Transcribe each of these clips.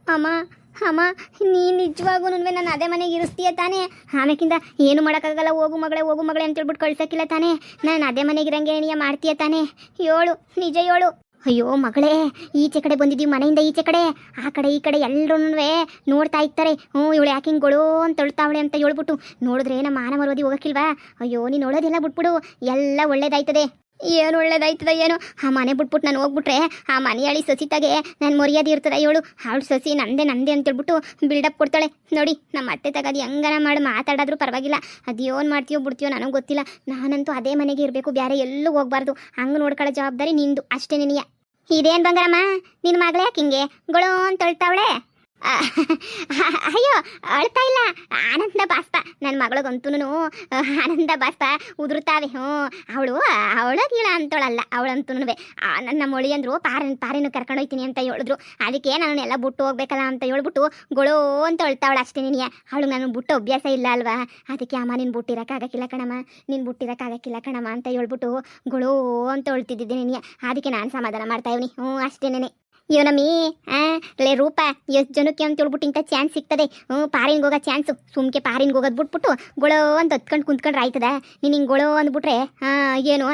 ಅಮ್ಮ ಅಮ್ಮ ನೀ ನಿಜವಾಗೂ ನಾನು ಅದೇ ಮನೆಗೆ ಇರಿಸ್ತೀಯ ತಾನೇ? ಆಮೇಕಿಂದ ಏನು ಮಾಡೋಕ್ಕಾಗಲ್ಲ, ಹೋಗು ಮಗಳೇ ಅಂತ ಹೇಳ್ಬಿಟ್ಟು ಕಳ್ಸೋಕ್ಕಿಲ್ಲ ತಾನೇ? ನಾನು ಅದೇ ಮನೆಗೆ ಇರಂಗೆ ನೀ ಮಾಡ್ತೀಯ ತಾನೇ? ಹೇಳು, ನಿಜ ಹೇಳು. ಅಯ್ಯೋ ಮಗಳೇ, ಈಚೆ ಕಡೆ ಬಂದಿದ್ದೀವಿ, ಮನೆಯಿಂದ ಈಚೆ ಕಡೆ, ಆ ಕಡೆ ಈ ಕಡೆ ಎಲ್ಲರೂ ನೋಡ್ತಾ ಇರ್ತಾರೆ. ಇವಳು ಯಾಕೆ ಹಿಂಗೆ ಅಂತ ತೊಳ್ತಾವಳೆ ಅಂತ ಹೇಳ್ಬಿಟ್ಟು ನೋಡಿದ್ರೆ ನಮ್ಮ ಮಾನ ಮರೋದಿ ಹೋಗಕ್ಕಿಲ್ವಾ? ಅಯ್ಯೋ ನೀನು ನೋಡೋದೆಲ್ಲ ಬಿಟ್ಬಿಡು, ಎಲ್ಲ ಒಳ್ಳೇದಾಯ್ತದೆ. ಏನು ಒಳ್ಳೇದಾಯ್ತದ ಏನು? ಆ ಮನೆ ಬಿಟ್ಬಿಟ್ಟು ನಾನು ಹೋಗ್ಬಿಟ್ರೆ ಆ ಮನೆಯಾಳಿ ಸೊಸಿತಾಗೆ ನಾನು ಮರ್ಯಾದೆ ಇರ್ತದೆ. ಹೇಳು, ಅವಳು ಸೊಸಿ ನಂದೆ ಅಂತೇಳ್ಬಿಟ್ಟು ಬಿಲ್ಡಪ್ ಕೊಡ್ತಾಳೆ ನೋಡಿ. ನಮ್ಮ ಅತ್ತೆ ತಗೋದು ಹೆಂಗನ ಮಾಡಿ ಮಾತಾಡೋದ್ರೂ ಪರವಾಗಿಲ್ಲ. ಅದೇನು ಮಾಡ್ತೀಯೋ ಬಿಡ್ತೀಯೋ ನನಗೆ ಗೊತ್ತಿಲ್ಲ. ನಾನಂತೂ ಅದೇ ಮನೆಗೆ ಇರಬೇಕು, ಬೇರೆ ಎಲ್ಲೂ ಹೋಗ್ಬಾರ್ದು. ಹಂಗೆ ನೋಡ್ಕೊಳ್ಳೋ ಜವಾಬ್ದಾರಿ ನಿಂದು ಅಷ್ಟೇ. ನಿನಗೆ ಇದೇನು ಬಂಗಾರಮ್ಮ, ನಿನ್ನ ಮಗಳೇ ಯಾಕೆ ಹಿಂಗೆ ಗೊಳೋ ಅಂತ ಅಳ್ತಾವಳೆ? ಅಯ್ಯೋ ಅಳ್ತಾ ಇಲ್ಲ, ಆನಂದ ಬಾಸ್ಪ. ನನ್ನ ಮಗಳಿಗಂತೂ ಆನಂದ ಬಾಸ್ಪ ಉದುರ್ತಾವೆ. ಅವಳಗಿಲ್ಲ ಅಂತೋಳಲ್ಲ, ಅವಳಂತೂ ನನ್ನ ಮೊಳಿ ಅಂದ್ರು ಪಾರಿನ ಕರ್ಕೊಂಡೋಯ್ತೀನಿ ಅಂತ ಹೇಳಿದ್ರು. ಅದಕ್ಕೆ ನಾನು ಎಲ್ಲ ಬಿಟ್ಟು ಹೋಗ್ಬೇಕಲ್ಲ ಅಂತ ಹೇಳ್ಬಿಟ್ಟು ಗೊಳೋ ಅಂತ ಅಳ್ತಾವಳ ಅಷ್ಟೇ. ನಿನಗೆ ಅವಳು ನಾನು ಬಿಟ್ಟು ಅಭ್ಯಾಸ ಇಲ್ಲ ಅಲ್ವಾ? ಅದಕ್ಕೆ ಅಮ್ಮ ನೀನು ಬಿಟ್ಟಿರೋಕ್ಕಾಗಕ್ಕಿಲ್ಲ ಕಣಮ್ಮ, ನೀನು ಬಿಟ್ಟಿರೋಕ್ಕಾಗಕ್ಕಿಲ್ಲ ಕಣಮ್ಮ ಅಂತ ಹೇಳ್ಬಿಟ್ಟು ಗೊಳೋ ಅಂತ ಅಳ್ತಿದ್ದಿದ್ದೆ ನಿನಗೆ. ಅದಕ್ಕೆ ನಾನು ಸಮಾಧಾನ ಮಾಡ್ತಾ ಇವ್ನಿ. ಅಷ್ಟೇನೆ. ಇವನಮ್ಮಿ ಲೇ ರೂಪ, ಎಷ್ಟು ಜನಕ್ಕೆ ಅಂತ ಹೇಳ್ಬಿಟ್ಟು ಇಂಥ ಚಾನ್ಸ್ ಸಿಗ್ತದೆ. ಪಾರಿನ್ಗೆ ಹೋಗೋ ಚಾನ್ಸು. ಸುಮ್ಕೆ ಪಾರಿನ್ಗೆ ಹೋಗೋದು ಬಿಟ್ಬಿಟ್ಟು ಗೊಳೋ ಅಂತ ಹತ್ಕೊಂಡು ಕುಂತ್ಕೊಂಡ್ರೆ ಆಯ್ತದ? ನೀನು ಹಿಂಗೆ ಗೊಳೋ ಅಂದ್ಬಿಟ್ರೆ ಏನು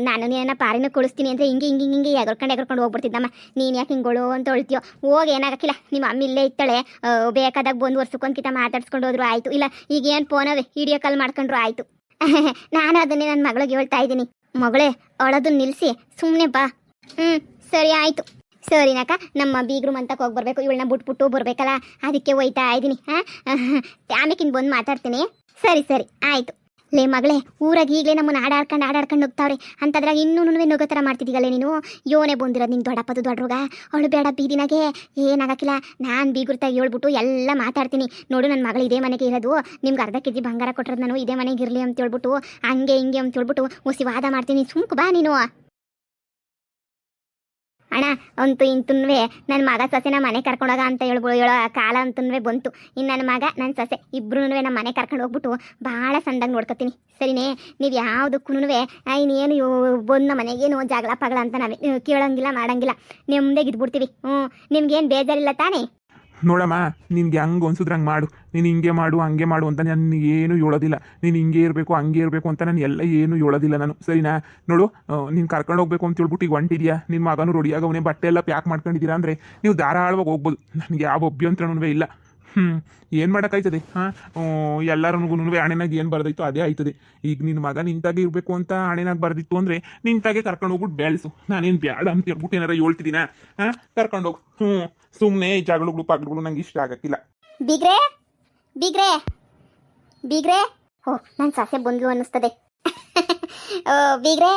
ನಾನು ನೀನ ಪಾರಿನ ಕೊಡಿಸ್ತೀನಿ ಅಂದರೆ ಹಿಂಗೆ ಎಗರ್ಕೊಂಡು ಹೋಗ್ಬಿಡ್ತಿದ್ದಮ್ಮ. ನೀನು ಯಾಕೆ ಹಿಂಗೆ ಗೊಳೋ ಅಂತ ಹೊಳ್ತೀಯೋ? ಹೋಗಿ ಏನಾಗಕ್ಕಿಲ್ಲ, ನಿಮ್ಮ ಅಮ್ಮ ಇಲ್ಲೇ ಇತ್ತಾಳೆ. ಬೇಕಾದಾಗ ಬಂದು ವರ್ಷಕ್ಕೊಂದ್ಕಿತ ಮಾತಾಡ್ಸ್ಕೊಂಡು ಹೋದ್ರು ಆಯಿತು. ಇಲ್ಲ ಈಗ ಏನು ಫೋನವೇ ವಿಡಿಯೋ ಕಾಲ್ ಮಾಡ್ಕೊಂಡ್ರು ಆಯಿತು. ನಾನು ಅದನ್ನೇ ನನ್ನ ಮಗಳಿಗೆ ಹೇಳ್ತಾ ಇದ್ದೀನಿ. ಮಗಳೇ ಅಳೋದನ್ನ ನಿಲ್ಲಿಸಿ ಸುಮ್ಮನೆ ಬಾ. ಸರಿ ಆಯಿತು. ಸರಿನಕ್ಕ, ನಮ್ಮ ಬೀಗ್ರು ಮಂತಕ್ಕೆ ಹೋಗಿ ಬರಬೇಕು, ಇವಳನ್ನ ಬಿಟ್ಬಿಟ್ಟು ಬರಬೇಕಲ್ಲ, ಅದಕ್ಕೆ ಹೋಯ್ತಾ ಇದ್ದೀನಿ. ಆಮೇಕಿಂದ ಬಂದು ಮಾತಾಡ್ತೀನಿ. ಸರಿ ಆಯಿತು. ಲೇ ಮಗಳೇ, ಊರಾಗ ಈಗಲೇ ನಮ್ಮನ್ನು ಆಡಾಡ್ಕೊಂಡು ಹೋಗ್ತಾವ್ರೆ ಅಂತದ್ರಾಗ ಇನ್ನೂ ನುಗ್ಗೋ ಥರ ಮಾಡ್ತಿದ್ದೀಗಲ್ಲೇ ನೀನು. ಯೋನೇ ಬಂದಿರೋದು ನಿನ್ನ ದೊಡ್ಡಪ್ಪದು ದೊಡ್ಡರುಗ. ಅವಳು ಬೇಡ ಬೀದಿನಾಗೆ ಏನಾಗಕ್ಕಿಲ್ಲ. ನಾನು ಬೀಗುರ್ತಾಗಿ ಹೇಳ್ಬಿಟ್ಟು ಎಲ್ಲ ಮಾತಾಡ್ತೀನಿ. ನೋಡು, ನನ್ನ ಮಗಳು ಇದೇ ಮನೆಗೆ ಇರೋದು, ನಿಮ್ಗೆ ಅರ್ಧ ಕೆಜಿ ಬಂಗಾರ ಕೊಟ್ಟಿರೋದು ನಾನು ಇದೇ ಮನೆಗೆ ಇರಲಿ ಅಂತ ಹೇಳ್ಬಿಟ್ಟು ಹಂಗೆ ಹಿಂಗೆ ಅಂತ ಹೇಳ್ಬಿಟ್ಟು ಹುಸಿ ವಾದ ಮಾಡ್ತೀನಿ. ಸುಮ್ಕು ಬಾ ನೀನು. ಅಣ್ಣ ಅಂತೂ ಇಂತುನ್ವೇ ನನ್ನ ಮಗ ಸೊಸೆನ ಮನೆ ಕರ್ಕೊಂಡೋಗ ಅಂತ ಹೇಳೋ ಕಾಲ ಅಂತುನ್ವೇ ಬಂತು. ಇನ್ನು ನನ್ನ ಮಗ ನನ್ನ ಸೊಸೆ ಇಬ್ರು ನಮ್ಮ ಮನೆ ಕರ್ಕೊಂಡು ಹೋಗ್ಬಿಟ್ಟು ಭಾಳ ಸಣ್ಣದಾಗಿ ನೋಡ್ಕೊತೀನಿ. ಸರಿನೇ? ನೀವು ಯಾವುದಕ್ಕೂ ಇನ್ನೇನು ಬಂದು ಮನೆಗೇನು ಜಗಳ ಪಗಳ ಅಂತ ನಾವೇ ಕೇಳೋಂಗಿಲ್ಲ, ಮಾಡೋಂಗಿಲ್ಲ. ನೆಮ್ಮದಿಗೆ ಇದ್ಬಿಡ್ತೀವಿ. ನಿಮ್ಗೇನು ಬೇಜಾರಿಲ್ಲ ತಾನೇ? ನೋಡಮ್ಮ, ನಿನ್ಗೆ ಹಂಗೆ ಅನ್ಸಿದ್ರಂಗೆ ಮಾಡು. ನೀನು ಹಿಂಗೆ ಮಾಡು ಹಂಗೆ ಮಾಡು ಅಂತ ನಾನು ಏನು ಹೇಳೋದಿಲ್ಲ. ನೀನು ಹಿಂಗೆ ಇರಬೇಕು ಹಂಗೆ ಇರಬೇಕು ಅಂತ ನಾನು ಎಲ್ಲ ಏನು ಹೇಳೋದಿಲ್ಲ ನಾನು. ಸರಿನಾ? ನೋಡು, ನೀನು ಕರ್ಕೊಂಡು ಹೋಗ್ಬೇಕು ಅಂತ ಹೇಳ್ಬಿಟ್ಟು ಈಗ ಹೊಂಟಿದ್ಯಾ, ನಿನ್ನ ಮಗನೂ ರೆಡಿಯಾಗವನೇ, ಬಟ್ಟೆ ಎಲ್ಲ ಪ್ಯಾಕ್ ಮಾಡ್ಕೊಂಡಿದ್ದೀರಾ ಅಂದರೆ ನೀವು ಧಾರಾಳವಾಗಿ ಹೋಗ್ಬೋದು. ನನಗೆ ಯಾವ ಅಭ್ಯಂತರನೂ ಇಲ್ಲ. ಏನು ಮಾಡೋಕ್ಕಾಯ್ತದೆ? ಎಲ್ಲರಿಗೂ ಹಣೆನಾಗ ಏನು ಬರ್ದೈತೋ ಅದೇ ಆಯ್ತದೆ. ಈಗ ನಿನ್ನ ಮಗ ನಿಂತಾಗೆ ಇರಬೇಕು ಅಂತ ಹಣೆನಾಗ ಬರ್ದಿತ್ತು ಅಂದರೆ ನಿಂತಾಗೆ ಕರ್ಕೊಂಡು ಹೋಗ್ಬಿಟ್ಟು ಬೆಳೆಸು. ನಾನೇನು ಬೇಡ ಅಂತ ಹೇಳ್ಬಿಟ್ಟು ಏನಾರ ಹೇಳ್ತಿದ್ದೀನ? ಕರ್ಕೊಂಡೋಗು. ಸುಮ್ಮನೆ ಜಗಳಗಳು ಪಗಳಗಳು ನಂಗೆ ಇಷ್ಟ ಆಗಕ್ಕಿಲ್ಲ. ಬೀಗ್ರೆ ನನ್ನ ಸೊಸೆ ಬಂದ್ಲು ಅನ್ನಿಸ್ತದೆ. ಬೀಗ್ರೆ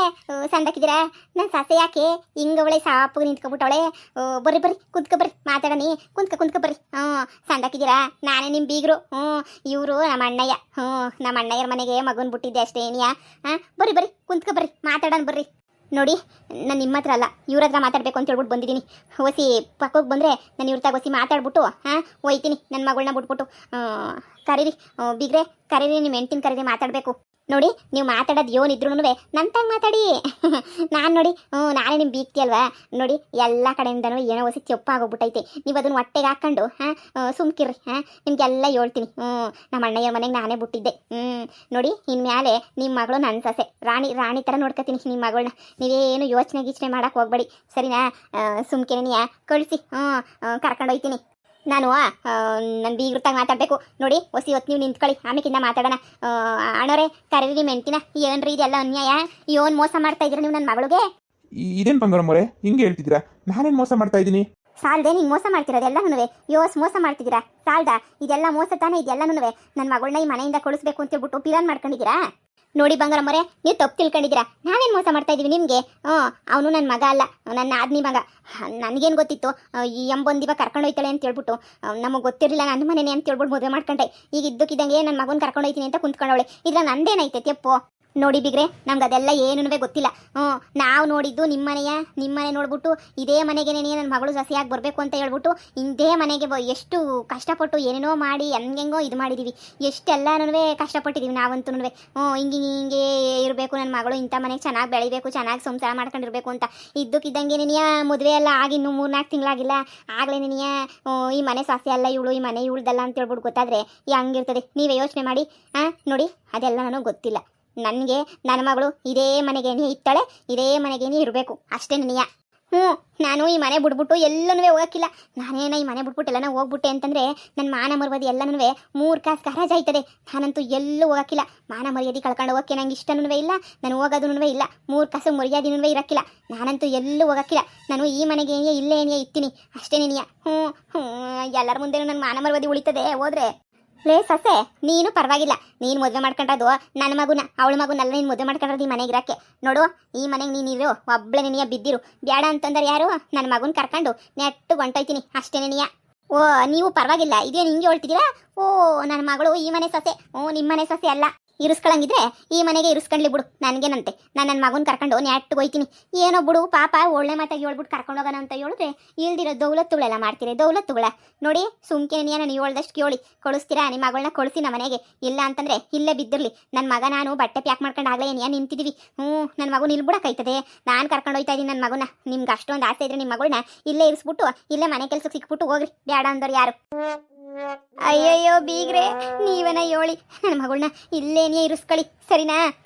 ಸಂದಕಿದ್ದೀರಾ? ನನ್ನ ಸೊಸೆ ಯಾಕೆ ಹಿಂಗವಳೆ ಸಾಪು ನಿಂತ್ಕೊಬಿಟ್ಟವಳೆ? ಬರ್ರಿ ಕುಂತ್ಕೊ ಬರ್ರಿ, ಮಾತಾಡನಿ. ಕುಂತ್ಕೊ ಬರ್ರಿ. ಸಂದಕಿದ್ದೀರಾ? ನಾನೇ ನಿಮ್ಮ ಬೀಗ್ರು. ಇವರು ನಮ್ಮ ಅಣ್ಣಯ್ಯ. ನಮ್ಮ ಅಣ್ಣಯ್ಯರ ಮನೆಗೆ ಮಗನ್ ಬಿಟ್ಟಿದ್ದೆ ಅಷ್ಟೇ. ಏನಿಯಾ? ಬರ್ರಿ ಕುಂತ್ಕೊ ಬರ್ರಿ, ಮಾತಾಡೋಣ ಬರ್ರಿ. ನೋಡಿ, ನಾನು ನಿಮ್ಮ ಹತ್ರ ಅಲ್ಲ, ಇವ್ರ ಹತ್ರ ಮಾತಾಡಬೇಕು ಅಂತ ಹೇಳ್ಬಿಟ್ಟು ಬಂದಿದ್ದೀನಿ. ಹೊಸಿ ಪಕ್ಕಕ್ಕೆ ಬಂದರೆ ನಾನು ಇವ್ರ ತಾಗ ಹೊಸಿ ಮಾತಾಡ್ಬಿಟ್ಟು ಹೋಯ್ತೀನಿ. ನನ್ನ ಮಗಳನ್ನ ಬಿಟ್ಬಿಟ್ಟು ಕರೀರಿ. ಬೀಗ್ರೆ ಕರೀರಿ, ನಿಮ್ಮ ಹೆಂಡ್ತಿನ ಕರೀರಿ, ಮಾತಾಡಬೇಕು. ನೋಡಿ, ನೀವು ಮಾತಾಡೋದು ಏನಿದ್ರು ನಂತಾಗ ಮಾತಾಡಿ. ನಾನು ನೋಡಿ ನಾನೇ ನಿಮ್ಮ ಬೀಗ್ತಿ ಅಲ್ವಾ? ನೋಡಿ, ಎಲ್ಲ ಕಡೆಯಿಂದನೂ ಏನೋ ಹೊಸಿ ಚೊಪ್ಪಾಗೋಗ್ಬಿಟ್ಟೈತೆ. ನೀವು ಅದನ್ನು ಹೊಟ್ಟೆಗೆ ಹಾಕ್ಕೊಂಡು ಸುಮ್ಕಿರ್ರಿ. ನಿಮಗೆಲ್ಲ ಹೇಳ್ತೀನಿ. ನಮ್ಮ ಅಣ್ಣಯ್ಯ ಮನೆಗೆ ನಾನೇ ಬಿಟ್ಟಿದ್ದೆ. ನೋಡಿ, ಇನ್ಮ್ಯಾಲೆ ನಿಮ್ಮ ಮಗಳು ನನ್ನ ಸೊಸೆ ರಾಣಿ ಥರ ನೋಡ್ಕೊತೀನಿ ನಿಮ್ಮ ಮಗಳನ್ನ. ನೀವೇನು ಯೋಚನೆ ಮಾಡೋಕೆ ಹೋಗ್ಬೇಡಿ, ಸರಿನಾ? ಸುಮ್ಕೆನೆಯಾ ಕಳಿಸಿ, ಕರ್ಕೊಂಡೋಯ್ತೀನಿ ನಾನು. ನನ್ನ ಬೀಗ್ರತಾಗ ಮಾತಾಡಬೇಕು. ನೋಡಿ, ಹೊಸಿ ಹೊತ್ತು ನೀವು ನಿಂತ್ಕೊಳ್ಳಿ, ಆಮೇಕಿಂದ ಮಾತಾಡೋಣ. ಅಣ್ಣೋರೆ ಕರೀರಿ ಮೆಂಟಿನ. ಏನ್ರಿ ಇದೆಲ್ಲ ಅನ್ಯಾಯ? ಏನು ಮೋಸ ಮಾಡ್ತಾ ಇದ್ದೀರಾ ನೀವು ನನ್ನ ಮಗಳಿಗೆ? ಇದೇನು ಬಂಗಾರಮ್ಮೋರೆ ಹಿಂಗೆ ಹೇಳ್ತಿದ್ದೀರಾ? ನಾನೇನು ಮೋಸ ಮಾಡ್ತಾ ಇದ್ದೀನಿ? ಸಾಲದೆ ನೀವು ಮೋಸ ಮಾಡ್ತಿರೋದೆಲ್ಲನೂ ಮೋಸ ಮಾಡ್ತಿದ್ದೀರಾ? ಸಾಲ್ದ ಇದೆಲ್ಲ ಮೋಸ ತಾನೇ? ಇದೆಲ್ಲನೂ ನನ್ನ ಮಗಳನ್ನ ಈ ಮನೆಯಿಂದ ಕಳಿಸ್ಬೇಕು ಅಂತ ಹೇಳ್ಬಿಟ್ಟು ಪಿಲಾನ್ ಮಾಡ್ಕೊಂಡಿದ್ದೀರಾ? ನೋಡಿ ಬಂಗಾರಮ್ಮರೆ, ನೀವು ತಪ್ಪು ತಿಳ್ಕೊಂಡಿದ್ದೀರಾ. ನಾವೇನು ಮೋಸ ಮಾಡ್ತಾ ಇದ್ದೀವಿ ನಿಮಗೆ? ಅವನು ನನ್ನ ಮಗ ಅಲ್ಲ, ನನ್ನ ಆದ್ನಿ ಮಗ. ನನಗೇನು ಗೊತ್ತಿತ್ತು ಈ ಎಂಬೊಂದಿವಾಗ ಕರ್ಕೊಂಡು ಹೋಯ್ತಾಳೆ ಅಂತ ಹೇಳ್ಬಿಟ್ಟು? ನಮಗೆ ಗೊತ್ತಿರಲಿಲ್ಲ ನನ್ನ ಮನೆನೇ ಅಂತ ಹೇಳ್ಬಿಟ್ಟು ಮದುವೆ ಮಾಡ್ಕೊಂಡೆ. ಈಗ ಇದ್ದಕ್ಕಿದ್ದಂಗೆ ನನ್ನ ಮಗನ ಕರ್ಕೊಂಡು ಹೋಯ್ತೀನಿ ಅಂತ ಕುಂತ್ಕೊಂಡವಳೆ. ಇದ್ರಾಗ ನಂದೇನೈತೆ ತೆಪ್ಪು? ನೋಡಿ ಬಿಗ್ರೆ ನಮ್ಗೆ ಅದೆಲ್ಲ ಏನೂ ಗೊತ್ತಿಲ್ಲ. ನಾವು ನೋಡಿದ್ದು ನಿಮ್ಮನೆ ನೋಡ್ಬಿಟ್ಟು ಇದೇ ಮನೆಗೆ ನನ್ನ ಮಗಳು ಸಸಿಯಾಗಿ ಬರಬೇಕು ಅಂತ ಹೇಳ್ಬಿಟ್ಟು ಇದೇ ಮನೆಗೆ ಎಷ್ಟು ಕಷ್ಟಪಟ್ಟು ಏನೇನೋ ಮಾಡಿ ಹೆಂಗೆಂಗೋ ಇದು ಮಾಡಿದ್ದೀವಿ. ಎಷ್ಟೆಲ್ಲನೂ ಕಷ್ಟಪಟ್ಟಿದ್ದೀವಿ ನಾವಂತೂ. ಹಿಂಗೆ ಇರಬೇಕು ನನ್ನ ಮಗಳು, ಇಂಥ ಮನೆಗೆ ಚೆನ್ನಾಗಿ ಬೆಳಿಬೇಕು, ಚೆನ್ನಾಗಿ ಸಂಸಾರ ಮಾಡ್ಕೊಂಡಿರ್ಬೇಕು ಅಂತ. ಇದ್ದಕ್ಕಿದ್ದಂಗೆ ನೀನಿಯ ಮದುವೆ ಎಲ್ಲ ಆಗಿ ಇನ್ನೂ 3-4 ತಿಂಗಳಾಗಿಲ್ಲ, ಆಗಲೇ ನೀನಿಯ ಈ ಮನೆ ಸಸ್ಯ ಅಲ್ಲ ಇವಳು, ಈ ಮನೆ ಇವಳ್ದಲ್ಲ ಅಂತ ಹೇಳ್ಬಿಟ್ಟು ಗೊತ್ತಾದರೆ ಹಂಗಿರ್ತದೆ. ನೀವೇ ಯೋಚನೆ ಮಾಡಿ. ನೋಡಿ ಅದೆಲ್ಲ ನನಗೆ ಗೊತ್ತಿಲ್ಲ. ನನಗೆ ನನ್ನ ಮಗಳು ಇದೇ ಮನೆಗೇನೆ ಇರ್ತಾಳೆ, ಇದೇ ಮನೆಗೇನೆ ಇರಬೇಕು ಅಷ್ಟೇ ನನಗೆ. ನಾನು ಈ ಮನೆ ಬಿಟ್ಬಿಟ್ಟು ಎಲ್ಲನೂ ಹೋಗೋಕ್ಕಿಲ್ಲ. ನಾನೇನ ಈ ಮನೆ ಬಿಟ್ಬಿಟ್ಟು ಎಲ್ಲನೂ ಹೋಗ್ಬಿಟ್ಟೆ ಅಂತಂದರೆ ನನ್ನ ಮಾನ ಮರ್ಯಾದೆ ಎಲ್ಲನೂ 3 ಕಾಸು ಹರಾಜಾಯ್ತದೆ. ನಾನಂತೂ ಎಲ್ಲೂ ಹೋಗೋಕ್ಕಿಲ್ಲ. ಮಾನ ಮರ್ಯಾದೆ ಕಳ್ಕೊಂಡು ಹೋಗೋಕ್ಕೆ ನಂಗೆ ಇಷ್ಟನೂ ಇಲ್ಲ, ನಾನು ಹೋಗೋದೂ ಇಲ್ಲ. 3 ಕಾಸು ಮರ್ಯಾದೆನೂ ಇರೋಕ್ಕಿಲ್ಲ. ನಾನಂತೂ ಎಲ್ಲೂ ಹೋಗೋಕ್ಕಿಲ್ಲ. ನಾನು ಈ ಮನೆಗೆ ಇಲ್ಲೇ ಇರ್ತೀನಿ ಅಷ್ಟೇ ನೀನಿಯ. ಎಲ್ಲರ ಮುಂದೆ ನನ್ನ ಮಾನ ಮರ್ಯಾದೆ ಉಳಿತದೆ ಹೋದ್ರೆ. ಲೇ ಸೊಸೆ, ನೀನು ಪರವಾಗಿಲ್ಲ, ನೀನು ಮದುವೆ ಮಾಡ್ಕೊಂಡದು ನನ್ನ ಮಗುನ, ಅವಳ ಮಗುನೆಲ್ಲ ನೀನು ಮದುವೆ ಮಾಡ್ಕೊಂಡ್ರದು ಈ ಮನೆಗೆ ಇರೋಕ್ಕೆ. ನೋಡು, ಈ ಮನೆಗೆ ನೀನಿರು, ಒಬ್ಬಳೆ ನಿನಿಯ ಬಿದ್ದಿರು. ಬೇಡ ಅಂತಂದ್ರೆ ಯಾರು ನನ್ನ ಮಗುನ ಕರ್ಕೊಂಡು ನೆಟ್ಟು ಹೊಂಟೋಯ್ತೀನಿ ಅಷ್ಟೇ ನಿನಿಯ. ನೀವು ಪರವಾಗಿಲ್ಲ, ಇದೇನು ಹಿಂಗೆ ಹೇಳ್ತಿದ್ದೀರಾ? ನನ್ನ ಮಗಳು ಈ ಮನೆ ಸೊಸೆ, ನಿಮ್ಮ ಮನೆ ಸೊಸೆ ಅಲ್ಲ. ಇರಿಸ್ಕೊಳಂಗಿದ್ರೆ ಈ ಮನೆಗೆ ಇರಿಸ್ಕೊಂಡ್ಲಿ ಬಿಡು, ನನಗೇನಂತೆ. ನಾನು ನನ್ನ ಮಗನ ಕರ್ಕೊಂಡು ನೆಟ್ಟು ಹೋಯ್ತೀನಿ. ಏನೋ ಬಿಡು ಪಾಪ, ಒಳ್ಳೆ ಮಾತಾಗಿ ಹೇಳ್ಬಿಟ್ಟು ಕರ್ಕೊಂಡು ಹೋಗೋಣ ಅಂತ ಹೇಳಿದ್ರೆ ಇಲ್ದಿರೋ ದೌಲತ್ತುಗಳೆಲ್ಲ ಮಾಡ್ತೀರಿ. ದೌಲತ್ತುಗಳ ನೋಡಿ, ಸುಮ್ಕೆ ನಾನು ನೀವು ಹೇಳ್ದಷ್ಟು ಕೇಳಿ ಕಳಿಸ್ತೀರಾ? ನಿಮ್ಮ ಮಗಳನ್ನ ಕಳಿಸಿ ನಮ್ಮ ಮನೆಗೆ. ಇಲ್ಲ ಅಂತಂದರೆ ಇಲ್ಲೇ ಬಿದ್ದಿರಲಿ. ನನ್ನ ಮಗ ನಾನು ಬಟ್ಟೆ ಪ್ಯಾಕ್ ಮಾಡ್ಕೊಂಡು ಆಗಲೇ ಏನಿಯಾ ನಿಂತಿದ್ದೀವಿ. ನನ್ನ ಮಗು ನಿಲ್ಬಿಡಕ್ಕಾಯ್ತದೆ. ನಾನು ಕರ್ಕೊಂಡು ಹೋಯ್ತಾ ಇದ್ದೀನಿ ನನ್ನ ಮಗನ. ನಿಮ್ಗೆ ಅಷ್ಟೊಂದು ಆಸೆ ಇದ್ರೆ ನಿಮ್ಮ ಮಗಳನ್ನ ಇಲ್ಲೇ ಇರಿಸ್ಬಿಟ್ಟು ಇಲ್ಲೇ ಮನೆ ಕೆಲಸಕ್ಕೆ ಸಿಕ್ಬಿಟ್ಟು ಹೋಗ್ರಿ. ಬೇಡ ಅಂದವ್ರು ಯಾರು? ಅಯ್ಯಯ್ಯೋ ಬೀಗ್ರೆ, ನೀವನ ಹೇಳಿ ನನ್ನ ಮಗಳನ್ನ ಇಲ್ಲೇನೇ ಇರಿಸ್ಕೊಳ್ಳಿ, ಸರಿನಾ?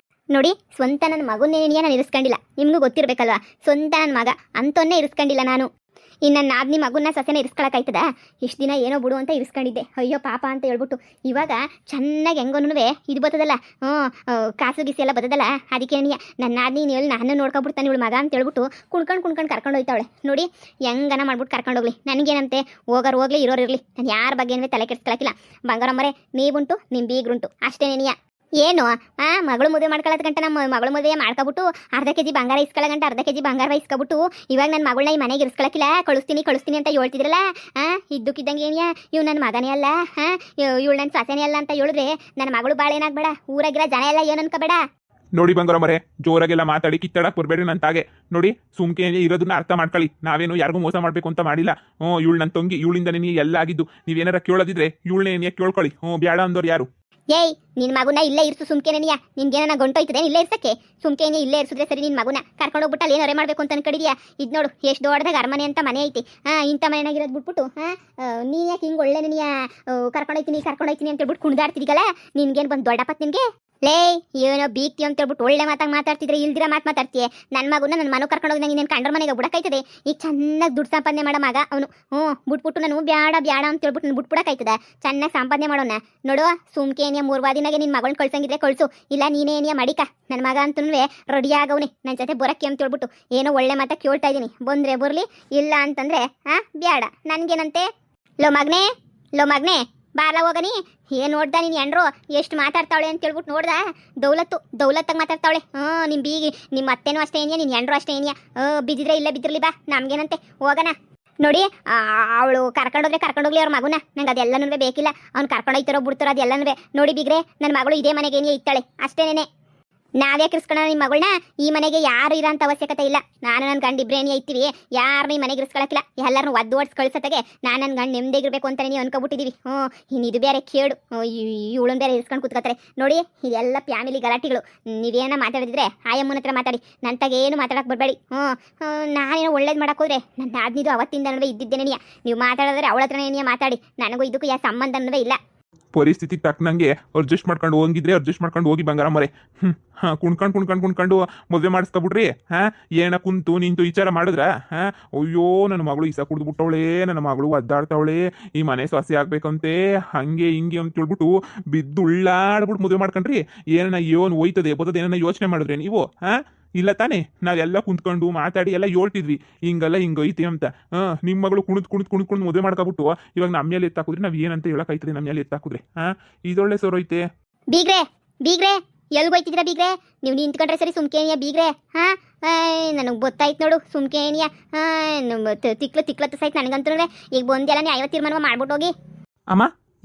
ನೋಡಿ, ಸ್ವಂತ ನನ್ನ ಮಗುನೇನಿಯ ನಾನು ಇರಿಸ್ಕೊಂಡಿಲ್ಲ, ನಿಮಗೂ ಗೊತ್ತಿರಬೇಕಲ್ವ. ಸ್ವಂತ ನನ್ನ ಮಗ ಅಂತವನ್ನೇ ಇರಿಸ್ಕೊಂಡಿಲ್ಲ ನಾನು. ಇನ್ನು ನನ್ನ ಆದ್ನಿ ಮಗುನ ಸೊಸೆನ ಇರಿಸ್ಕೊಳಕ್ಕಾಯ್ತದ? ಇಷ್ಟು ದಿನ ಏನೋ ಬಿಡು ಅಂತ ಇರಿಸ್ಕೊಂಡಿದ್ದೆ. ಅಯ್ಯೋ ಪಾಪ ಅಂತ ಹೇಳ್ಬಿಟ್ಟು ಇವಾಗ ಚೆನ್ನಾಗಿ ಹೆಂಗೋನು ಇದು ಬರ್ತದಲ್ಲ, ಕಾಸು ಗೀಸು ಎಲ್ಲ ಬರ್ತದಲ್ಲ, ಅದಕ್ಕೆ ನನ್ನ ಆದ್ನಿ ಹೇಳಿ ನಾನು ನೋಡ್ಕೊಬಿಡ್ತಾನೆ ಇವಳು ಮಗ ಅಂತ ಹೇಳ್ಬಿಟ್ಟು ಕುಣ್ಕೊಂಡು ಕರ್ಕೊಂಡು ಹೋಯ್ತಾವಳೆ. ನೋಡಿ ಹೆಂಗನ ಮಾಡ್ಬಿಟ್ಟು ಕರ್ಕೊಂಡು ಹೋಗ್ಲಿ, ನನಗೇನಂತೆ? ಹೋಗೋರು ಹೋಗ್ಲಿ, ಇರೋರು ಇರಲಿ, ನಾನು ಯಾರ ಬಗ್ಗೆ ತಲೆ ಕೆಡ್ಸ್ಕೊಳಕ್ಕಿಲ್ಲ. ಬಂಗಾರಮ್ಮರೇ ನೀವುಂಟು, ನಿಮ್ಮ ಬೀಗ್ರುಂಟು ಅಷ್ಟೇ ನೆನೆಯ. ಏನು ಮಗಳು ಮದುವೆ ಮಾಡ್ಕೊಳ್ಳೋದು ಗಂಟ ನಮ್ಮ ಮಗಳು ಮದುವೆ ಮಾಡ್ಕೊಬಿಟ್ಟು ಅರ್ಧ ಕೆಜಿ ಬಂಗಾರ ಇಸ್ಕೊಳ್ಳೋ ಗಂಟ ಅರ್ಧ ಕೆಜಿ ಬಂಗಾರ ಇಸ್ಕೊಬಿಟ್ಟು ಇವಾಗ ನನ್ನ ಮಗಳನ್ನ ಈ ಮನೆಗೆ ಇರಿಸ್ಕೊಳಕ್ಕಿಲ್ಲ, ಕಳಿಸ್ತೀನಿ ಅಂತ ಹೇಳ್ತಿದ್ರಲ್ಲ. ಇದ್ದಕ್ಕಿದ್ದಂಗೆ ಏನಿಯಾ ಇವ್ ನನ್ನ ಮಗನೇ ಅಲ್ಲ, ಇವಳು ನನ್ನ ಸೊಸೆನೇ ಅಲ್ಲ ಅಂತ ಹೇಳಿದ್ರೆ ನನ್ನ ಮಗಳು ಭಾಳ ಏನಾಗಬೇಡ, ಊರಾಗಿರೋ ಜನ ಎಲ್ಲ ಏನು ಅನ್ಕೋಬೇಡ. ನೋಡಿ ಬಂಗಾರಮ್ಮರೇ, ಜೋರಾಗೆಲ್ಲ ಮಾತಾಡಿ ಕಿತ್ತಡಕ್ಕೆ ಬರಬೇಡಿ ನನ್ನ ತಾಗೆ. ನೋಡಿ, ಸುಮ್ಕೆ ಇರೋದನ್ನ ಅರ್ಥ ಮಾಡ್ಕೊಳ್ಳಿ. ನಾವೇನು ಯಾರಿಗೂ ಮೋಸ ಮಾಡಬೇಕು ಅಂತ ಮಾಡಿಲ್ಲ. ಇವಳು ನನ್ನ ತಂಗಿ, ಇವಳಿಂದ ನೀವು ಎಲ್ಲ ಆಗಿದ್ದು. ನೀವೇನಾರ ಕೇಳೋದಿದ್ರೆ ಇವಳನ್ನೇ ಕೇಳ್ಕೊಳ್ಳಿ. ಬೇಡ ಅಂದವ್ರು ಯಾರು? ಏಯ್, ನಿನ್ನ ಮಗುನ ಇಲ್ಲೇ ಇರಿಸು ಸುಮ್ಕೆನೆನಿಯ. ನಿನ್ಗೇನ ಗಂಟೋಯ್ತದೆ ಇಲ್ಲೇ ಇರ್ಸಕ್ಕೆ? ಸುಮ್ಕೆನೆ ಇಲ್ಲೇ ಇರಿಸಿದ್ರೆ ಸರಿ. ನಿನ್ನ ಮಗುನ ಕರ್ಕೊಂಡು ಹೋಗ್ಬಿಟ್ಟು ಅಲ್ಲಿ ಏನಾರೆ ಮಾಡಬೇಕು ಅಂತ ಅನ್ಕೊಂಡಿದ್ಯಾ? ಇದು ನೋಡು, ಎಷ್ಟು ದೊಡ್ಡದಾಗ ಅರಮನೆ ಅಂತ ಮನೆ ಐತಿ. ಇಂಥ ಮನೆಯಾಗಿರೋದು ಬಿಟ್ಬಿಟ್ಟು ನೀನು ಯಾಕೆ ಹಿಂಗೆ ಒಳ್ಳೆ ನೀನು ಕರ್ಕೊಂಡೋಯ್ತೀನಿ ಅಂತ ಹೇಳ್ಬಿಟ್ಟು ಕುಣಿದಾಡ್ತಿದ್ದೀಗಲ್ಲ, ನಿನ್ಗೇನು ಬಂದು ದೊಡ್ಡಪ್ಪ ನಿನಗೆ? ಲೇ, ಏನೋ ಬೀಕ್ತಿ ಅಂತ ಹೇಳ್ಬಿಟ್ಟು ಒಳ್ಳೆ ಮಾತಾಗಿ ಮಾತಾಡ್ತಿದ್ರೆ ಇಲ್ದಿರ ಮಾತಾಡ್ತೀಯ. ನನ್ನ ಮಗುನ ನನ್ನ ಮನೆ ಕರ್ಕೊಂಡು ಹೋಗಿ ನಂಗೆ ನೀನು ಕಂಡ್ರ ಮನೆಗೆ ಬಿಡಕ್ಕಾಯ್ತದೆ? ಈಗ ಚೆನ್ನಾಗಿ ದುಡ್ಡು ಸಂಪಾದನೆ ಮಾಡೋ ಮಗ ಅವನು. ಬಿಟ್ಬಿಟ್ಟು ನಾನು ಬ್ಯಾಡ ಅಂತ ಹೇಳ್ಬಿಟ್ಟು ನಾನು ಬಿಟ್ಬಿಡಕ್ಕಾಯ್ತದ? ಚೆನ್ನಾಗಿ ಸಂಪಾದನೆ ಮಾಡೋಣ. ನೋಡುವ, ಸುಮ್ಕೇನಿಯ 3 ವಾದಿನಾಗೆ ನಿನ್ನ ಮಗಳನ್ನ ಕಳ್ಸಂಗಿದ್ರೆ ಕಳಿಸು, ಇಲ್ಲ ನೀನೇನಿಯ ಮಡಿಕ. ನನ್ನ ಮಗ ಅಂತೂ ರೆಡಿ ಆಗವನೆ ನನ್ನ ಜೊತೆ ಬರೋಕ್ಕೆ ಅಂತ ಹೇಳ್ಬಿಟ್ಟು. ಏನೋ ಒಳ್ಳೆ ಮಾತಾ ಕೇಳ್ತಾ ಇದ್ದೀನಿ, ಬಂದರೆ ಬರಲಿ, ಇಲ್ಲ ಅಂತಂದರೆ ಬ್ಯಾಡ. ನನಗೇನಂತೆ? ಲೋ ಮಗ್ನೆ ಬಾರ್ಲ ಹೋಗನಿ. ಏನು ನೋಡ್ದ ನೀನು ಎಂಡ್ರು ಎಷ್ಟು ಮಾತಾಡ್ತಾವಳೆ ಅಂತ ಹೇಳ್ಬಿಟ್ಟು ನೋಡ್ದ? ದೌಲತ್ತಾಗಿ ಮಾತಾಡ್ತಾವಳೆ. ನಿಮ್ಮ ಅತ್ತೆನೂ ಅಷ್ಟೇ ಏನಿಯಾ, ನಿನ್ನ ಎಂಡ್ರು ಅಷ್ಟೇ ಏನಿಯಾ. ಬಿದ್ದಿದ್ರೆ ಇಲ್ಲೇ ಬಿದ್ದಿರಲಿ, ಬಾ, ನಮ್ಗೇನಂತೆ, ಹೋಗೋಣ. ನೋಡಿ, ಅವಳು ಕರ್ಕೊಂಡೋಗ್ಲಿ ಅವ್ರ ಮಗುನ. ನಂಗೆ ಅದೆಲ್ಲನೂ ಬೇಕಿಲ್ಲ. ಅವ್ನು ಕರ್ಕೊಂಡೋಯ್ತಾರೋ ಬಿಡ್ತಾರೋ ಅದೆಲ್ಲನೂ. ನೋಡಿ ಬಿಗ್ರೆ, ನನ್ನ ಮಗಳು ಇದೇ ಮನೆಗೇನಿಯೇ ಇರ್ತಾಳೆ ಅಷ್ಟೇನೆ. ನಾವ್ಯಾಕೆ ಇರಿಸ್ಕೊಳ್ಳೋಣ ನಿಮ್ಮ ಮಗಳನ್ನ? ಈ ಮನೆಗೆ ಯಾರು ಇರೋಂಥ ಅವಶ್ಯಕತೆ ಇಲ್ಲ. ನಾನು ನನ್ನ ಗಂಡು ಇಬ್ರೇನೇ ಇರ್ತೀವಿ, ಯಾರನ್ನೂ ಈ ಮನೆಗೆ ಇರಿಸ್ಕೊಳಕ್ಕಿಲ್ಲ. ಎಲ್ಲರನ್ನೂ ಒದ್ದು ಕಳಿಸೋತ್ತಾಗೆ ನಾನು ನನ್ನ ಗಂಡು ನೆಮ್ಮದಿಗಿರ್ಬೇಕು ಅಂತ ನೀವು ಅನ್ಕೊಬಿಟ್ಟಿದ್ದೀವಿ. ಇನ್ನು ಇದು ಬೇರೆ ಕೇಳು, ಇವಳನ್ನ ಬೇರೆ ಇರಿಸ್ಕೊಂಡು ಕೂತ್ಕೋತಾರೆ. ನೋಡಿ, ಇದೆಲ್ಲ ಫ್ಯಾಮಿಲಿ ಗಲಾಟೆಗಳು. ನೀವೇನ ಮಾತಾಡಿದ್ರೆ ಆಯಮ್ಮನ ಹತ್ರ ಮಾತಾಡಿ, ನಂತಾಗೇನು ಮಾತಾಡಕ್ಕೆ ಬರಬೇಡಿ. ನಾನೇನೋ ಒಳ್ಳೇದು ಮಾಡಕ್ಕೆ ಹೋದ್ರೆ ನನ್ನ ಆದ್ನಿದು ಅವತ್ತಿಂದ ಇದ್ದಿದ್ದೇನೆ. ನೀವು ಮಾತಾಡಿದ್ರೆ ಅವಳ ಹತ್ರನೇ ಮಾತಾಡಿ, ನನಗೂ ಇದಕ್ಕೂ ಯಾವ ಸಂಬಂಧನೂ ಇಲ್ಲ. ಪರಿಸ್ಥಿತಿ ತಕ್ಕನಂಗೆ ಅಡ್ಜಸ್ಟ್ ಮಾಡ್ಕೊಂಡು ಹೋಗಿದ್ರೆ ಅಡ್ಜಸ್ಟ್ ಮಾಡ್ಕೊಂಡು ಹೋಗಿ ಬಂಗಾರಮ್ಮರೇ. ಕುಣ್ಕೊಂಡು ಮದುವೆ ಮಾಡಿಸ್ಕೊಬಿಡ್ರಿ. ಏನ ಕುಂತು ನಿಂತು ವಿಚಾರ ಮಾಡಿದ್ರ? ಅಯ್ಯೋ, ನನ್ನ ಮಗಳು ಇಸ ಕುಡ್ದು ಬಿಟ್ಟವಳೆ, ನನ್ನ ಮಗಳು ಒದ್ದಾಡ್ತಾವಳೆ, ಈ ಮನೆ ಸೊಸೆ ಆಗ್ಬೇಕಂತೆ, ಹಂಗೆ ಹಿಂಗೆ ಅಂತ ಹೇಳ್ಬಿಟ್ಟು ಬಿದ್ದು ಉಳ್ಳಾಡ್ಬಿಟ್ಟು ಮದುವೆ ಮಾಡ್ಕೊಂಡ್ರಿ. ಏನನ್ನ ಹೋಯ್ತದೆ ಬರ್ತದೆ ಏನನ್ನ ಯೋಚನೆ ಮಾಡಿದ್ರೆ ನೀವು? ಇಲ್ಲ ತಾನೇ? ನಾವೆಲ್ಲ ಕುಂತ್ಕೊಂಡು ಮಾತಾಡಿ ಎಲ್ಲ ಹೇಳ್ತಿದ್ವಿ, ಹಿಂಗೈತಿ ಅಂತ. ನಿಮ್ಮ ಮಗಳು ಕುಣಿದು ಮದುವೆ ಮಾಡ್ಕೊಬಿಟ್ಟು ಇವಾಗ ನಮ್ಮ ಮೇಲೆ ಎತ್ತಾಕಿದ್ರೆ ನಾವು ಏನಂತ ಹೇಳಕ್ಕಾಯ್ತದೆ? ನಮ್ಮ ಮೇಲೆ ಎತ್ತಾಕಿದ್ರೆ ಇದೊಳ್ಳೆ ಸೋರೈತೆ. ಬೀಗ್ರೆ ಎಲ್ಗೋಯ್ತಿದ್ದೀರಾ ಬೀಗ್ರೆ? ನೀವು ನಿಂತ್ಕೊಂಡ್ರೆ ಸರಿ, ಸುಮ್ಕೇನಿಯ ಬೀಗ್ರೆ. ನನಗೆ ಗೊತ್ತಾಯ್ತು ನೋಡು, ಸುಮ್ಕೇನಿಯ ತಿಕ್ಲತ್ತು ಸಾಯ್ತು ನನಗಂತೂ. ಈಗ ಬಂದೆಲ್ಲ ನ್ಯಾಯ ತೀರ್ಮಾನ ಮಾಡ್ಬಿಟ್ಟು ಹೋಗಿ. ಅಮ್ಮ,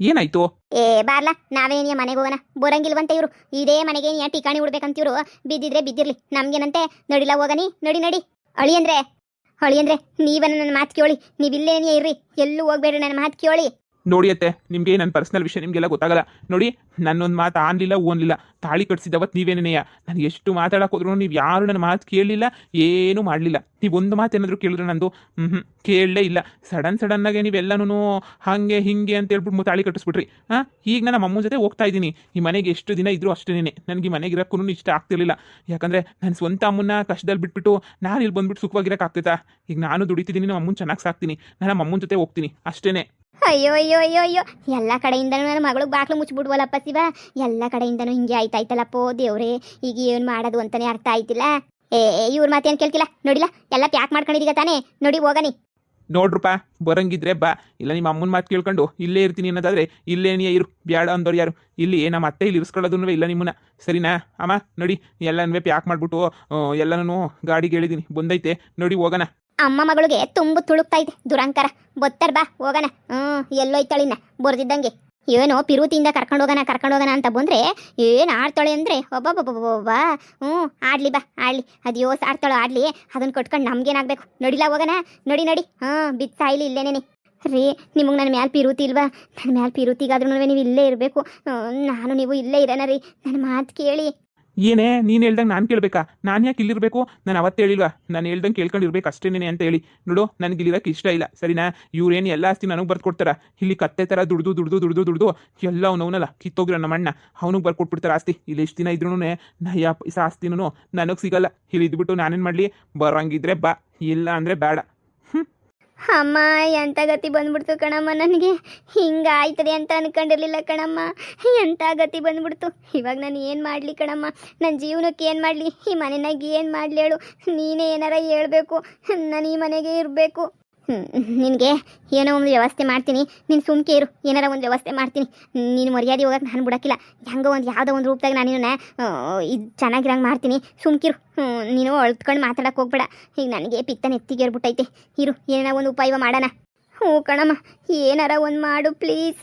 ಏನಾಯ್ತು? ಏ ಬಾರ್ಲ ನಾವೇನಿಯ ಮನೆಗೆ ಹೋಗೋಣ ಬರಂಗಿಲ್ವಂತೆ ಇವರು ಇದೇ ಮನೆಗೆ ನೀ ಟಿಕಾಣಿ ಉಡ್ಬೇಕಂತಿವ್ರು ಬಿದ್ದಿದ್ರೆ ಬಿದ್ದಿರ್ಲಿ ನಮ್ಗೇನಂತೆ ನಡಿಲ ಹೋಗನಿ ನಡಿ ಅಳಿಯಂದ್ರೆ ನೀವನ್ನ ನನ್ನ ಮಾತು ಕೇಳಿ ನೀವಿಲ್ಲೇನೇ ಇರ್ರಿ ಎಲ್ಲೂ ಹೋಗ್ಬೇಡ್ರಿ ನನ್ನ ಮಾತು ಕೇಳಿ. ನೋಡಿ ಅತ್ತೆ, ನಿಮಗೆ ನನ್ನ ಪರ್ಸನಲ್ ವಿಷಯ ನಿಮಗೆಲ್ಲ ಗೊತ್ತಾಗಲ್ಲ. ನೋಡಿ, ನನ್ನೊಂದು ಮಾತು ಆನ್ಲಿಲ್ಲ ಓನ್ಲಿಲ್ಲ, ತಾಳಿ ಕಟ್ಸಿದವತ್ತು ನೀವೇನೇನೆಯ ನಾನು ಎಷ್ಟು ಮಾತಾಡಕ್ಕೆ ಹೋದ್ರು ನೀವು ಯಾರು ನನ್ನ ಮಾತು ಕೇಳಲಿಲ್ಲ, ಏನೂ ಮಾಡಲಿಲ್ಲ. ನೀವು ಒಂದು ಮಾತು ಏನಾದರೂ ಕೇಳಿದ್ರೆ ನಂದು ಕೇಳಲೇ ಇಲ್ಲ. ಸಡನ್ನಾಗೆ ನೀವೆಲ್ಲನೂ ಹಾಗೆ ಹಿಂಗೆ ಅಂತ ಹೇಳ್ಬಿಟ್ಟು ತಾಳಿ ಕಟ್ಟಿಸ್ಬಿಟ್ರಿ. ಈಗ ನಾನು ನಮ್ಮ ಅಮ್ಮನ ಜೊತೆ ಹೋಗ್ತಾ ಇದ್ದೀನಿ. ಈ ಮನೆಗೆ ಎಷ್ಟು ದಿನ ಇದ್ರೂ ಅಷ್ಟೇನೆ ನನಗೆ ಈ ಮನೆಗೆ ಇರೋಕ್ಕೂ ಇಷ್ಟ ಆಗ್ತಿರ್ಲಿಲ್ಲ. ಯಾಕಂದರೆ ನನ್ನ ಸ್ವಂತ ಅಮ್ಮನ್ನ ಕಷ್ಟದಲ್ಲಿ ಬಿಟ್ಬಿಟ್ಟು ನಾನು ಇಲ್ಲಿ ಬಂದ್ಬಿಟ್ಟು ಸುಖವಾಗಿರೋಕ್ಕಾಗ್ತೈತಾ? ಈಗ ನಾನು ದುಡಿತಿದ್ದೀನಿ, ನಮ್ಮ ಅಮ್ಮನ ಚೆನ್ನಾಗಿ ಸಾಕ್ತೀನಿ, ನಾನು ನಮ್ಮ ಅಮ್ಮನ ಜೊತೆ ಹೋಗ್ತೀನಿ ಅಷ್ಟೇ. ಅಯ್ಯೋ ಎಲ್ಲ ಕಡೆಯಿಂದನೂ ನನ್ನ ಮಗಳಿಗೆ ಬಾಕ್ಲು ಮುಚ್ಚಿಬಿಡ್ವಲ್ಲಪ್ಪ ಶಿವ. ಎಲ್ಲ ಕಡೆಯಿಂದನೂ ಹಿಂಗೆ ಆಯ್ತಾಯ್ತಲ್ಲಪ್ಪೋ ದೇವ್ರೇ, ಈಗ ಏನು ಮಾಡೋದು ಅಂತಲೇ ಅರ್ಥ ಆಯ್ತಿಲ್ಲ. ಇವ್ರ ಮಾತೇನು ಕೇಳ್ತಿಲ್ಲ ನೋಡಿಲ್ಲ, ಎಲ್ಲ ಪ್ಯಾಕ್ ಮಾಡ್ಕೊಂಡಿದ್ದೀಗ ತಾನೇ, ನೋಡಿ ಹೋಗನಿ. ನೋಡ್ರಪ್ಪ, ಬರಂಗಿದ್ರೆ ಬಾ, ಇಲ್ಲ ನಿಮ್ಮ ಅಮ್ಮನ ಮಾತು ಕೇಳ್ಕೊಂಡು ಇಲ್ಲೇ ಇರ್ತೀನಿ ಅನ್ನೋದಾದ್ರೆ ಇಲ್ಲೇನೇ ಇರು, ಬ್ಯಾಡ ಅಂದವ್ರು ಯಾರು ಇಲ್ಲಿ ನಮ್ಮ ಅತ್ತೆ ಇಲ್ಲಿ ಇರಿಸ್ಕೊಳ್ಳೋದೂ ಇಲ್ಲ ನಿಮ್ಮನ್ನ, ಸರಿನಾ? ಅಮ್ಮ ನೋಡಿ, ಎಲ್ಲನೂ ಪ್ಯಾಕ್ ಮಾಡಿಬಿಟ್ಟು ಎಲ್ಲನೂ ಗಾಡಿಗೆ ಹೇಳಿದ್ದೀನಿ, ಬಂದೈತೆ, ನೋಡಿ ಹೋಗೋಣ. ಅಮ್ಮ ಮಗಳಿಗೆ ತುಂಬ ತುಳುಕ್ತೈತೆ ದುರಂಕಾರ. ಬತ್ತರ್ ಬಾ ಹೋಗೋಣ. ಎಲ್ಲೋಯ್ತಾಳಿನ ಬರ್ದಿದ್ದಂಗೆ ಏನೋ ಪಿರುತಿಯಿಂದ ಕರ್ಕೊಂಡು ಹೋಗೋಣ ಅಂತ ಬಂದರೆ ಏನು ಆಡ್ತಾಳೆ ಅಂದರೆ ಒಬ್ಬ ಆಡ್ಲಿ ಬಾ ಆಡ್ಲಿ, ಅದು ಯೋಸ್ ಆಡ್ತಾಳೋ ಆಡ್ಲಿ, ಅದನ್ನು ಕಟ್ಕೊಂಡು ನಮ್ಗೇನಾಗಬೇಕು? ನಡಿಲ್ಲ ಹೋಗೋಣ, ನಡಿ ಬಿತ್ತಾಯಿಲಿ ಇಲ್ಲೇನೇನೆ ರೀ. ನಿಮಗೆ ನನ್ನ ಮ್ಯಾಲೆ ಪಿರುತಿ ಇಲ್ವಾ? ನನ್ನ ಮ್ಯಾಲೆ ಪಿರುತಿಗಾದ್ರೂ ನೀವು ಇಲ್ಲೇ ಇರಬೇಕು, ನಾನು ನೀವು ಇಲ್ಲೇ ಇರೋಣ ರೀ. ನನ್ನ ಮಾತು ಕೇಳಿ. ಏನೇ ನೀನು ಹೇಳ್ದಂಗೆ ನಾನು ಕೇಳಬೇಕಾ? ನಾನು ಯಾಕೆ ಇಲ್ಲಿರಬೇಕು? ನಾನು ಅವತ್ತು ಹೇಳಿಲ್ವಾ ನಾನು ಹೇಳ್ದಂಗೆ ಕೇಳ್ಕೊಂಡಿರ್ಬೇಕು ಅಷ್ಟೇನೇ ಅಂತ ಹೇಳಿ? ನೋಡು, ನನಗೆ ಇಲ್ಲಿರೋಕ್ಕೆ ಇಷ್ಟ ಇಲ್ಲ, ಸರಿನಾ? ಇವ್ರೇನು ಎಲ್ಲ ಆಸ್ತಿ ನನಗೆ ಬರ್ಕೊಡ್ತಾರ? ಇಲ್ಲಿ ಕತ್ತೆ ಥರ ದುಡ್ದು ಎಲ್ಲ ಅವನವನಲ್ಲ ಕಿತ್ತೋಗಿರೋ ನಮ್ಮ ಅಣ್ಣ, ಅವನಿಗೆ ಬರ್ಕೊಟ್ಬಿಡ್ತಾರೆ ಆಸ್ತಿ. ಇಲ್ಲಿ ಎಷ್ಟು ದಿನ ಇದ್ರೂ ನಯ್ಯ ಪೈಸ ಆಸ್ತಿನೂ ನನಗೆ ಸಿಗಲ್ಲ. ಇಲ್ಲಿ ಇದ್ಬಿಟ್ಟು ನಾನೇನು ಮಾಡಲಿ? ಬರೋಂಗಿದ್ರೆ ಬಾ, ಇಲ್ಲ ಅಂದರೆ ಬೇಡ. ಅಮ್ಮ ಎಂಥ ಗತಿ ಬಂದ್ಬಿಡ್ತು ಕಣಮ್ಮ, ನನಗೆ ಹಿಂಗಾಯ್ತದೆ ಅಂತ ಅನ್ಕೊಂಡಿರ್ಲಿಲ್ಲ ಕಣಮ್ಮ. ಎಂಥ ಗತಿ ಬಂದ್ಬಿಡ್ತು. ಇವಾಗ ನಾನು ಏನು ಮಾಡಲಿ ಕಣಮ್ಮ? ನನ್ನ ಜೀವನಕ್ಕೆ ಏನು ಮಾಡಲಿ? ಈ ಮನೆಯಾಗ ಏನು ಮಾಡಲಿ ಹೇಳು? ನೀನೇ ಏನಾರ ಹೇಳ್ಬೇಕು, ನಾನು ಈ ಮನೆಗೆ ಇರಬೇಕು. ನಿನಗೆ ಏನೋ ಒಂದು ವ್ಯವಸ್ಥೆ ಮಾಡ್ತೀನಿ, ನೀನು ಸುಮ್ಕೆ ಇರು. ಏನಾರ ಒಂದು ವ್ಯವಸ್ಥೆ ಮಾಡ್ತೀನಿ. ನೀನು ಮರ್ಯಾದೆ ಹೋಗಕ್ಕೆ ನಾನು ಬಿಡೋಕ್ಕಿಲ್ಲ. ಹೆಂಗೋ ಒಂದು ಯಾವುದೋ ಒಂದು ರೂಪದಾಗ ನಾನು ನಿನ್ನ ಇದು ಚೆನ್ನಾಗಿರಂಗೆ ಮಾಡ್ತೀನಿ, ಸುಮ್ಕಿರು. ನೀನು ಅಳ್ತ್ಕೊಂಡು ಮಾತಾಡೋಕೆ ಹೋಗ್ಬೇಡ. ಈಗ ನನಗೆ ಪಿತ್ತ ನೆತ್ತಿಗೇರ್ಬಿಟ್ಟೈತೆ. ಇರು, ಏನಾರ ಒಂದು ಉಪಾಯ ಮಾಡೋಣ. ಹ್ಞೂ ಕಣಮ್ಮ, ಏನಾರ ಒಂದು ಮಾಡು ಪ್ಲೀಸ್.